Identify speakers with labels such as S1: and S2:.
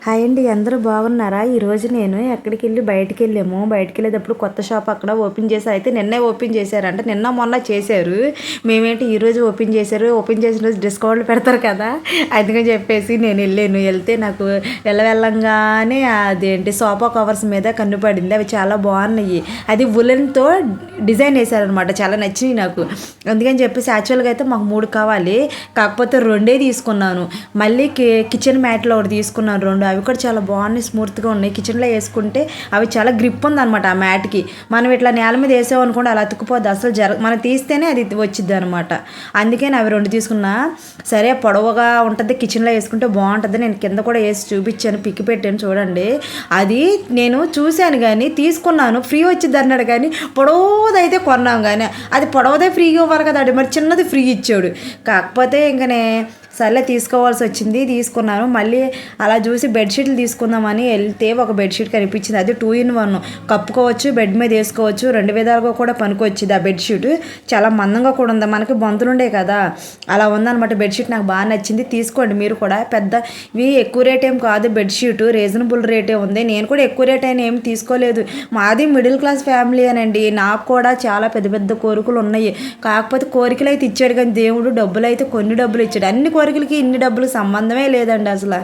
S1: Hi అండి, అందరూ బాగున్నారా? ఈరోజు నేను బయటికి వెళ్ళేటప్పుడు కొత్త షాప్ అక్కడ ఓపెన్ చేశారు. అయితే నిన్నే ఓపెన్ చేశారంట, నిన్న మొన్న చేశారు. మేమేంటి ఈరోజు ఓపెన్ చేశారు, ఓపెన్ చేసిన రోజు డిస్కౌంట్లు పెడతారు కదా, అందుకని చెప్పేసి నేను వెళ్తే నాకు వెళ్ళంగానే అదేంటి సోఫా కవర్స్ మీద కన్నుపడింది. అవి చాలా బాగున్నాయి. అది వులెన్తో డిజైన్ వేశారనమాట, చాలా నచ్చినాయి నాకు. అందుకని చెప్పేసి యాక్చువల్గా అయితే మాకు 3 కావాలి, కాకపోతే 2 తీసుకున్నాను. మళ్ళీ కిచెన్ మ్యాట్లో ఒకటి తీసుకున్నాను 2. అవి కూడా చాలా బాగున్నాయి, స్మూత్గా ఉన్నాయి. కిచెన్లో వేసుకుంటే అవి చాలా గ్రిప్ ఉందన్నమాట ఆ మ్యాట్కి. మనం ఇట్లా నేల మీద వేసామనుకోండి అలా అతుక్కుపోద్ది, అసలు మనం తీస్తేనే అది వచ్చిద్ది అనమాట. అందుకే అవి 2 తీసుకున్నా. సరే పొడవుగా ఉంటుంది, కిచెన్లో వేసుకుంటే బాగుంటుంది. నేను కింద కూడా వేసి చూపించాను, పిక్ పెట్టాను చూడండి. అది నేను చూశాను కానీ తీసుకున్నాను, ఫ్రీ వచ్చింది అన్నాడు కానీ పొడవుదైతే కొన్నాం కానీ అది పొడవుదే ఫ్రీగా ఇవ్వాలి కదా, మరి చిన్నది ఫ్రీ ఇచ్చాడు. కాకపోతే ఇంకనే సర్లే తీసుకోవాల్సి వచ్చింది, తీసుకున్నాను. మళ్ళీ అలా చూసి బెడ్షీట్లు తీసుకుందామని వెళ్తే ఒక బెడ్షీట్ కనిపించింది. అది 2 in 1, కప్పుకోవచ్చు, బెడ్ మీద వేసుకోవచ్చు, 2 విధాలుగా కూడా పనికొచ్చింది. ఆ బెడ్షీట్ చాలా మందంగా కూడా ఉంది, మనకి బొంతులుండే కదా అలా ఉందన్నమాట. బెడ్షీట్ నాకు బాగా నచ్చింది, తీసుకోండి మీరు కూడా. ఇవి ఎక్కువ రేట్ ఏం కాదు, బెడ్షీట్ రీజనబుల్ రేటే ఉంది. నేను కూడా ఎక్కువ రేట్ అయినా ఏం తీసుకోలేదు, మాది మిడిల్ క్లాస్ ఫ్యామిలీ అనండి. నాకు కూడా చాలా పెద్ద పెద్ద కోరికలు ఉన్నాయి. కాకపోతే కోరికలు అయితే ఇచ్చాడు కానీ దేవుడు డబ్బులు అయితే కొన్ని డబ్బులు ఇచ్చాడు. అన్ని కోరికలకి ఇన్ని డబ్బులు సంబంధమే లేదండి అసలు.